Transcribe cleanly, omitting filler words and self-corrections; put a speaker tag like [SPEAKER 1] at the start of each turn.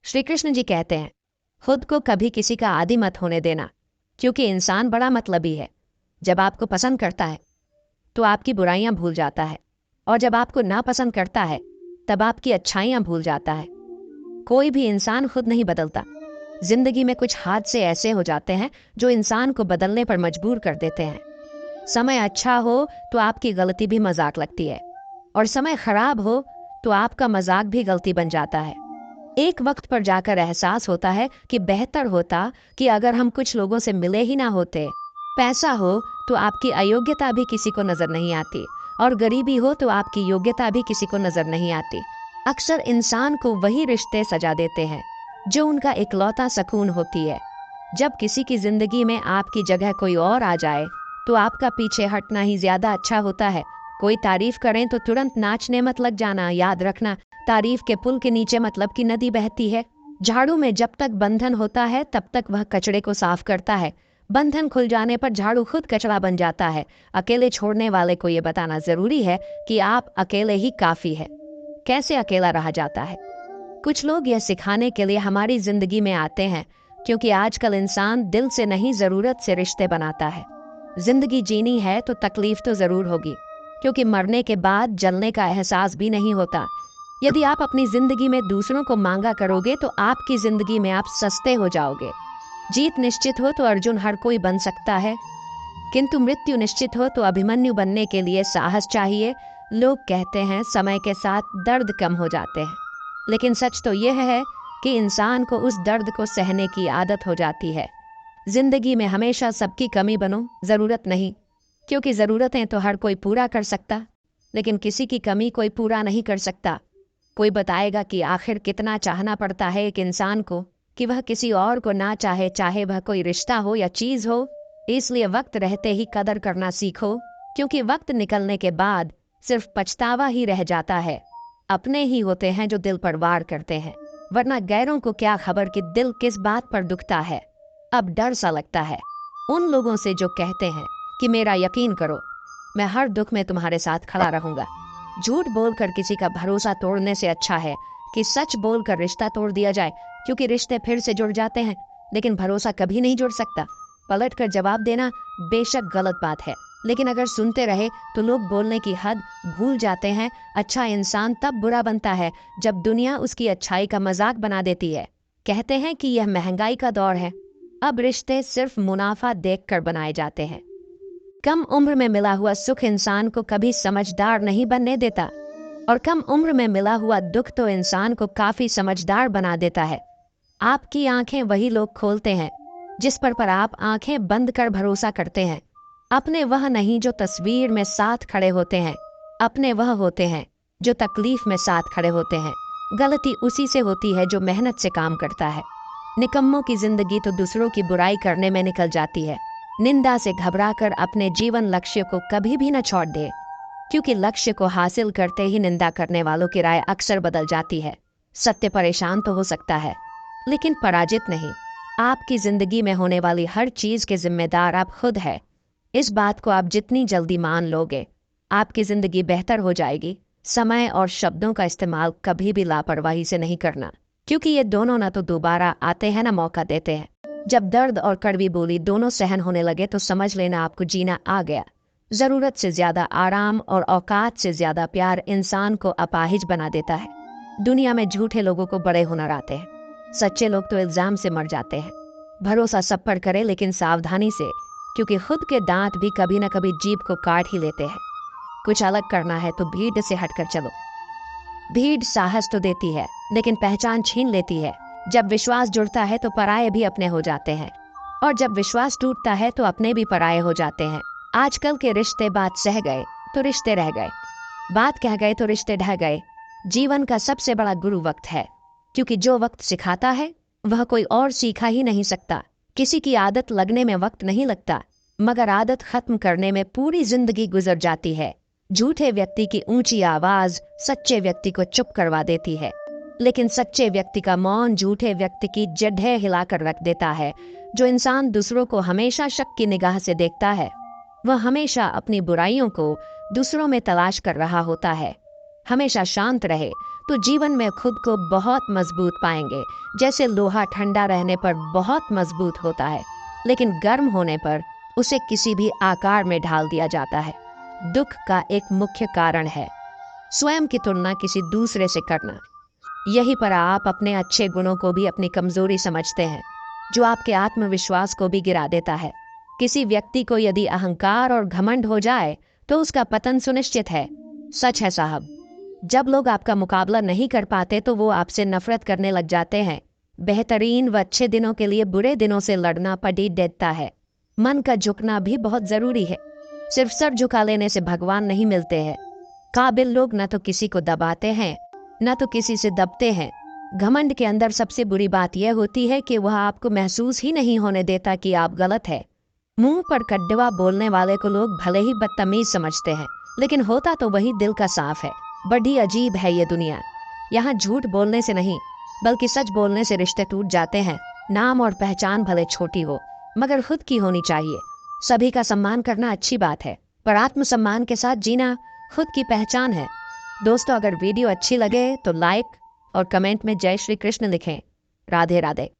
[SPEAKER 1] श्री कृष्ण जी कहते हैं, खुद को कभी किसी का आदी मत होने देना, क्योंकि इंसान बड़ा मतलबी है। जब आपको पसंद करता है तो आपकी बुराइयां भूल जाता है, और जब आपको नापसंद करता है तब आपकी अच्छाइयां भूल जाता है। कोई भी इंसान खुद नहीं बदलता। जिंदगी में कुछ हादसे ऐसे हो जाते हैं जो इंसान को बदलने पर मजबूर कर देते हैं। समय अच्छा हो तो आपकी गलती भी मजाक लगती है, और समय खराब हो तो आपका मजाक भी गलती बन जाता है। एक वक्त पर जाकर एहसास होता है कि बेहतर होता कि अगर हम कुछ लोगों से मिले ही ना होते। पैसा हो तो आपकी अयोग्यता भी किसी को नजर नहीं आती, और गरीबी हो तो आपकी योग्यता भी किसी को नजर नहीं आती। अक्सर इंसान को वही रिश्ते सजा देते हैं जो उनका इकलौता सुकून होती है। जब किसी की जिंदगी में आपकी जगह कोई और आ जाए तो आपका पीछे हटना ही ज्यादा अच्छा होता है। कोई तारीफ करें तो तुरंत नाचने मत लग जाना। याद रखना, तारीफ के पुल के नीचे मतलब की नदी बहती है। झाड़ू में जब तक बंधन होता है तब तक वह कचड़े को साफ करता है। बंधन खुल जाने पर झाड़ू खुद कचरा बन जाता है। अकेले छोड़ने वाले को यह बताना जरूरी है कि आप अकेले ही काफी है। कैसे अकेला रहा जाता है? कुछ लोग यह सिखाने के लिए हमारी जिंदगी में आते हैं, क्योंकि आजकल इंसान दिल से नहीं जरूरत से रिश्ते बनाता है। जिंदगी जीनी है तो तकलीफ तो जरूर होगी, क्योंकि मरने के बाद जलने का एहसास भी नहीं होता। यदि आप अपनी जिंदगी में दूसरों को मांगा करोगे तो आपकी जिंदगी में आप सस्ते हो जाओगे। जीत निश्चित हो तो अर्जुन हर कोई बन सकता है, किंतु मृत्यु निश्चित हो तो अभिमन्यु बनने के लिए साहस चाहिए। लोग कहते हैं समय के साथ दर्द कम हो जाते हैं, लेकिन सच तो यह है कि इंसान को उस दर्द को सहने की आदत हो जाती है। जिंदगी में हमेशा सबकी कमी बनो, जरूरत नहीं, क्योंकि जरूरतें तो हर कोई पूरा कर सकता, लेकिन किसी की कमी कोई पूरा नहीं कर सकता। कोई बताएगा कि आखिर कितना चाहना पड़ता है एक इंसान को कि वह किसी और को ना चाहे, चाहे वह कोई रिश्ता हो या चीज हो। इसलिए वक्त रहते ही कदर करना सीखो, क्योंकि वक्त निकलने के बाद सिर्फ पछतावा ही रह जाता है। अपने ही होते हैं जो दिल पर वार करते हैं, वरना गैरों को क्या खबर कि दिल किस बात पर दुखता है। अब डर सा लगता है उन लोगों से जो कहते हैं कि मेरा यकीन करो, मैं हर दुख में तुम्हारे साथ खड़ा रहूंगा। झूठ बोलकर किसी का भरोसा तोड़ने से अच्छा है कि सच बोलकर रिश्ता तोड़ दिया जाए, क्योंकि रिश्ते फिर से जुड़ जाते हैं, लेकिन भरोसा कभी नहीं जुड़ सकता। पलट कर जवाब देना बेशक गलत बात है, लेकिन अगर सुनते रहे तो लोग बोलने की हद भूल जाते हैं। अच्छा इंसान तब बुरा बनता है जब दुनिया उसकी अच्छाई का मजाक बना देती है। कहते हैं कि यह महंगाई का दौर है, अब रिश्ते सिर्फ मुनाफा देखकर बनाए जाते हैं। कम उम्र में मिला हुआ सुख इंसान को कभी समझदार नहीं बनने देता, और कम उम्र में मिला हुआ दुख तो इंसान को काफी समझदार बना देता है। आपकी आंखें वही लोग खोलते हैं जिस पर आप आंखें बंद कर भरोसा करते हैं। अपने वह नहीं जो तस्वीर में साथ खड़े होते हैं, अपने वह होते हैं जो तकलीफ में साथ खड़े होते हैं। गलती उसी से होती है जो मेहनत से काम करता है। निकम्मों की जिंदगी तो दूसरों की बुराई करने में निकल जाती है। निंदा से घबराकर अपने जीवन लक्ष्य को कभी भी न छोड़ दे, क्योंकि लक्ष्य को हासिल करते ही निंदा करने वालों की राय अक्सर बदल जाती है। सत्य परेशान तो हो सकता है, लेकिन पराजित नहीं। आपकी जिंदगी में होने वाली हर चीज के जिम्मेदार आप खुद है। इस बात को आप जितनी जल्दी मान लोगे, आपकी जिंदगी बेहतर हो जाएगी। समय और शब्दों का इस्तेमाल कभी भी लापरवाही से नहीं करना, क्योंकि ये दोनों ना तो दोबारा आते हैं ना मौका देते हैं। जब दर्द और कड़वी बोली दोनों सहन होने लगे तो समझ लेना आपको जीना आ गया। जरूरत से ज्यादा आराम और औकात से ज्यादा प्यार इंसान को अपाहिज बना देता है। दुनिया में झूठे लोगों को बड़े हुनर आते हैं, सच्चे लोग तो इल्जाम से मर जाते हैं। भरोसा सब पर करे, लेकिन सावधानी से, क्योंकि खुद के दांत भी कभी न कभी जीभ को काट ही लेते हैं। कुछ अलग करना है तो भीड़ से हटकर चलो। भीड़ साहस तो देती है, लेकिन पहचान छीन लेती है। जब विश्वास जुड़ता है तो पराये भी अपने हो जाते हैं, और जब विश्वास टूटता है तो अपने भी पराये हो जाते हैं। आजकल के रिश्ते बात सह गए तो रिश्ते रह गए, बात कह गए तो रिश्ते ढह गए। जीवन का सबसे बड़ा गुरु वक्त है, क्योंकि जो वक्त सिखाता है वह कोई और सीखा ही नहीं सकता। किसी की आदत लगने में वक्त नहीं लगता, मगर आदत खत्म करने में पूरी जिंदगी गुजर जाती है। झूठे व्यक्ति की ऊंची आवाज सच्चे व्यक्ति को चुप करवा देती है, लेकिन सच्चे व्यक्ति का मौन झूठे व्यक्ति की जड़ें हिलाकर रख देता है। जो इंसान दूसरों को हमेशा शक की निगाह से देखता है, वह हमेशा अपनी बुराइयों को दूसरों में तलाश कर रहा होता है। हमेशा शांत रहे तो जीवन में खुद को बहुत मजबूत पाएंगे। जैसे लोहा ठंडा रहने पर बहुत मजबूत होता है, लेकिन गर्म होने पर उसे किसी भी आकार में ढाल दिया जाता है। दुख का एक मुख्य कारण है स्वयं की तुलना किसी दूसरे से करना। यही पर आप अपने अच्छे गुणों को भी अपनी कमजोरी समझते हैं, जो आपके आत्मविश्वास को भी गिरा देता है। किसी व्यक्ति को यदि अहंकार और घमंड हो जाए तो उसका पतन सुनिश्चित है। सच है साहब, जब लोग आपका मुकाबला नहीं कर पाते तो वो आपसे नफरत करने लग जाते हैं। बेहतरीन व अच्छे दिनों के लिए बुरे दिनों से लड़ना पड़ी देता है। मन का झुकना भी बहुत जरूरी है। सिर्फ सर झुका लेने से भगवान नहीं मिलते हैं। काबिल लोग न तो किसी को दबाते हैं, न तो किसी से दबते हैं। घमंड के अंदर सबसे बुरी बात यह होती है कि वह आपको महसूस ही नहीं होने देता कि आप गलत है। मुंह पर कड्डवा बोलने वाले को लोग भले ही बदतमीज समझते हैं, लेकिन होता तो वही दिल का साफ है। बड़ी अजीब है ये दुनिया। यहाँ झूठ बोलने से नहीं, बल्कि सच बोलने से रिश्ते टूट जाते हैं। नाम और पहचान भले छोटी हो, मगर खुद की होनी चाहिए। सभी का सम्मान करना अच्छी बात है, पर आत्मसम्मान के साथ जीना खुद की पहचान है। दोस्तों, अगर वीडियो अच्छी लगे तो लाइक और कमेंट में जय श्री कृष्ण लिखें। राधे राधे।